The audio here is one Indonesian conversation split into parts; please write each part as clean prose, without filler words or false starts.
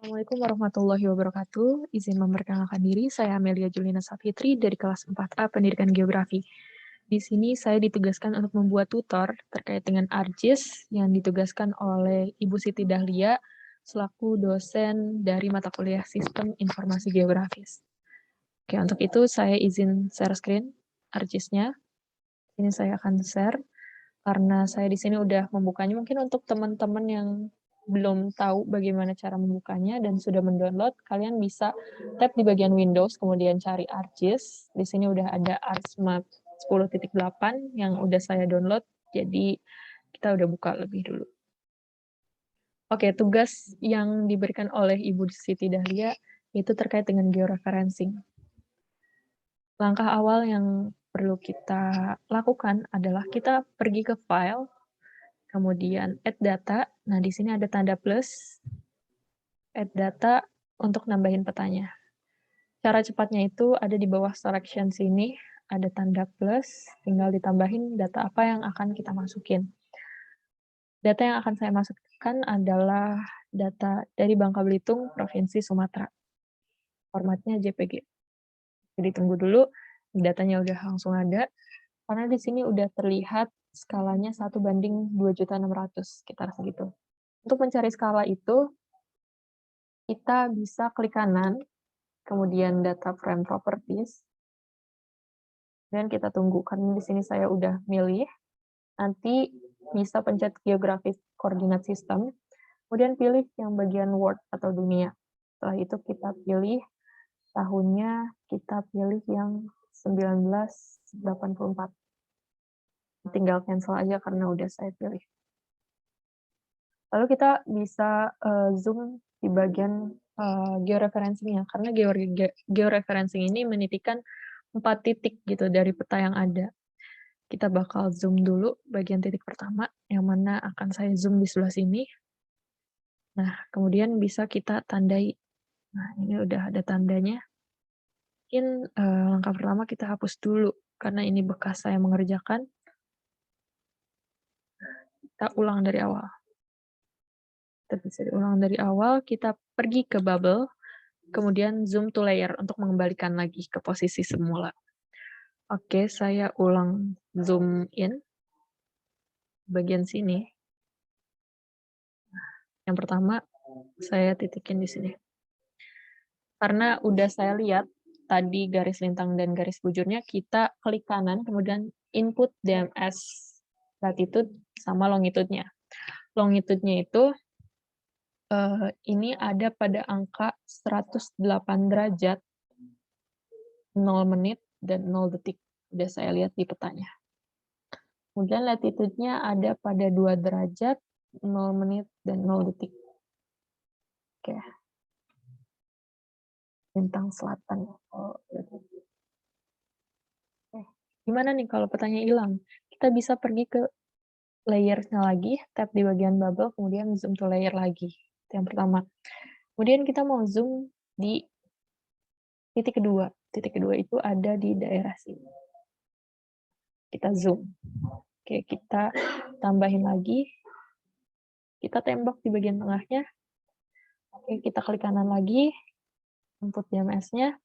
Assalamualaikum warahmatullahi wabarakatuh. Izin memperkenalkan diri, saya Amelia Julina Safitri dari kelas 4A Pendidikan Geografi. Di sini saya ditugaskan untuk membuat tutor terkait dengan ARJIS yang ditugaskan oleh Ibu Siti Dahlia selaku dosen dari mata kuliah Sistem Informasi Geografis. Oke, untuk itu saya izin share screen ARJIS-nya. Ini saya akan share karena saya di sini udah membukanya. Mungkin untuk teman-teman yang belum tahu bagaimana cara membukanya dan sudah mendownload, kalian bisa tap di bagian Windows, kemudian cari ArcGIS. Di sini udah ada ArcMap 10.8 yang udah saya download, jadi kita udah buka lebih dulu. Oke, tugas yang diberikan oleh Ibu Siti Dahlia itu terkait dengan georeferencing. Langkah awal yang perlu kita lakukan adalah kita pergi ke file, kemudian add data. Nah, di sini ada tanda plus, add data untuk nambahin petanya. Cara cepatnya itu ada di bawah selection sini, ada tanda plus, tinggal ditambahin data apa yang akan kita masukin. Data yang akan saya masukkan adalah data dari Bangka Belitung, Provinsi Sumatera. Formatnya JPG. Jadi tunggu dulu, datanya udah langsung ada, karena di sini udah terlihat skalanya 1:2.600.000, sekitar segitu. Untuk mencari skala itu, kita bisa klik kanan, kemudian data frame properties, dan kita tunggu, karena di sini saya udah milih, nanti bisa pencet geographic coordinate system, kemudian pilih yang bagian world atau dunia. Setelah itu kita pilih tahunnya, kita pilih yang 1984. Tinggal cancel aja karena udah saya pilih. Lalu kita bisa zoom di bagian georeferencing-nya, karena georeferencing ini menitikan 4 titik gitu dari peta yang ada. Kita bakal zoom dulu bagian titik pertama, yang mana akan saya zoom di sebelah sini. Nah, kemudian bisa kita tandai. Nah, ini udah ada tandanya. Mungkin langkah pertama kita hapus dulu, karena ini bekas saya mengerjakan. Kita ulang dari awal. Kita bisa diulang dari awal, kita pergi ke bubble, kemudian zoom to layer untuk mengembalikan lagi ke posisi semula. Oke, saya ulang zoom in bagian sini. Yang pertama, saya titikin di sini. Karena udah saya lihat tadi garis lintang dan garis bujurnya, kita klik kanan, kemudian input DMS latitude sama longitude-nya. Longitude-nya itu ini ada pada angka 108 derajat, 0 menit, dan 0 detik. Udah saya lihat di petanya. Kemudian latitude-nya ada pada 2 derajat, 0 menit, dan 0 detik. Oke. Lintang selatan. Gimana nih kalau petanya hilang? Kita bisa pergi ke layer-nya lagi, tap di bagian bubble, kemudian zoom to layer lagi. Itu yang pertama. Kemudian kita mau zoom di titik kedua. Titik kedua itu ada di daerah sini. Kita zoom. Oke, kita tambahin lagi. Kita tembak di bagian tengahnya. Oke, kita klik kanan lagi. Input DMS-nya.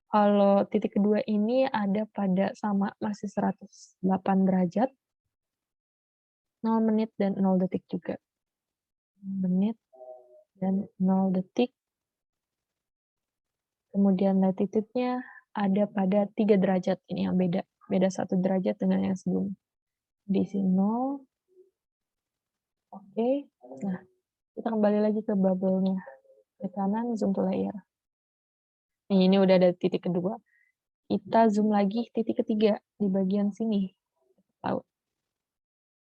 Kalau titik kedua ini ada pada sama masih 108 derajat, 0 menit dan 0 detik juga. 0 menit dan 0 detik. Kemudian latitude-nya ada pada 3 derajat, ini yang beda. Beda 1 derajat dengan yang sebelum. Di sini 0. Oke. Nah, kita kembali lagi ke bubble-nya. Ke kanan, zoom to layer. Nih, ini udah ada titik kedua. Kita zoom lagi titik ketiga di bagian sini. Laut.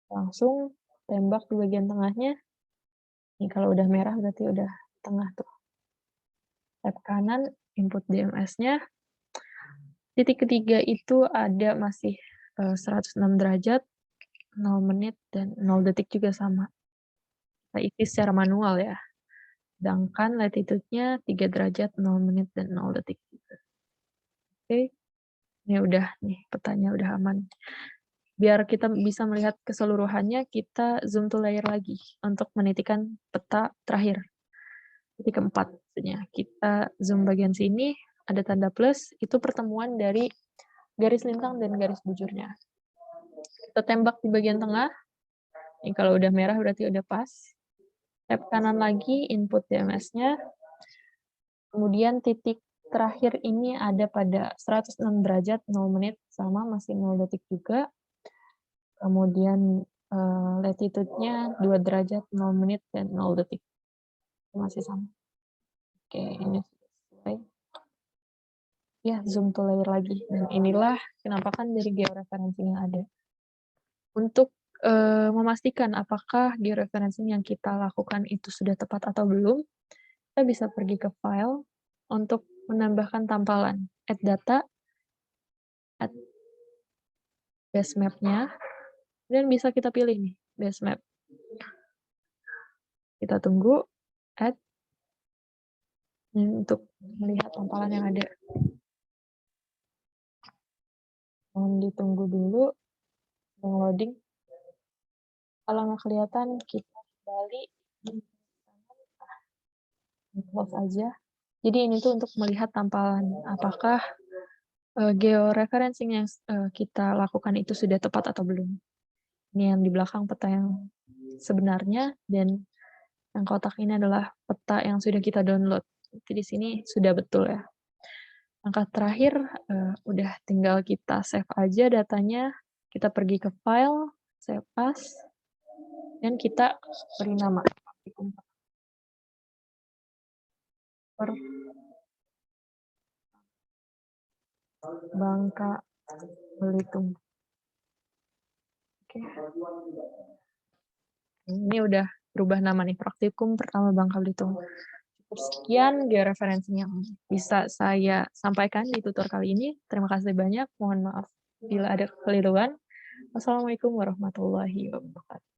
Langsung tembak di bagian tengahnya. Ini kalau udah merah berarti udah tengah tuh. Tap kanan, input DMS-nya. Titik ketiga itu ada masih 106 derajat, 0 menit, dan 0 detik juga sama. Kita isi secara manual ya. Sedangkan latitude-nya 3 derajat, 0 menit, dan 0 detik. Oke, ini udah nih, petanya udah aman. Biar kita bisa melihat keseluruhannya, kita zoom to layer lagi untuk menitikan peta terakhir. titik keempat maksudnya. Kita zoom bagian sini, ada tanda plus, itu pertemuan dari garis lintang dan garis bujurnya. Kita tembak di bagian tengah, ini kalau udah merah berarti udah pas. Tap kanan lagi, input DMS-nya. Kemudian titik terakhir ini ada pada 106 derajat, 0 menit, sama masih 0 detik juga. Kemudian latitude-nya 2 derajat, 0 menit, dan 0 detik. Masih sama. Oke, ini selesai. Ya, zoom to layer lagi. Dan inilah penampakan dari georeferencing yang ada. Untuk memastikan apakah georeferencing yang kita lakukan itu sudah tepat atau belum, kita bisa pergi ke file untuk menambahkan tampalan add data, add base map-nya, dan bisa kita pilih nih base map. Kita tunggu add untuk melihat tampalan yang ada. Mohon ditunggu dulu yang loading. Kalau nggak kelihatan, kita kembali close aja. Jadi ini tuh untuk melihat tampalan apakah georeferencing yang kita lakukan itu sudah tepat atau belum. Ini yang di belakang peta yang sebenarnya, dan yang kotak ini adalah peta yang sudah kita download. Jadi di sini sudah betul ya. Langkah terakhir, udah tinggal kita save aja datanya, kita pergi ke file, save as, dan kita beri nama. Bangka Belitung. Oke. Ini udah berubah nama nih, Praktikum Pertama Bangka Belitung. Cukup sekian georeferencing yang bisa saya sampaikan di tutor kali ini. Terima kasih banyak. Mohon maaf bila ada kekeliruan. Wassalamualaikum warahmatullahi wabarakatuh.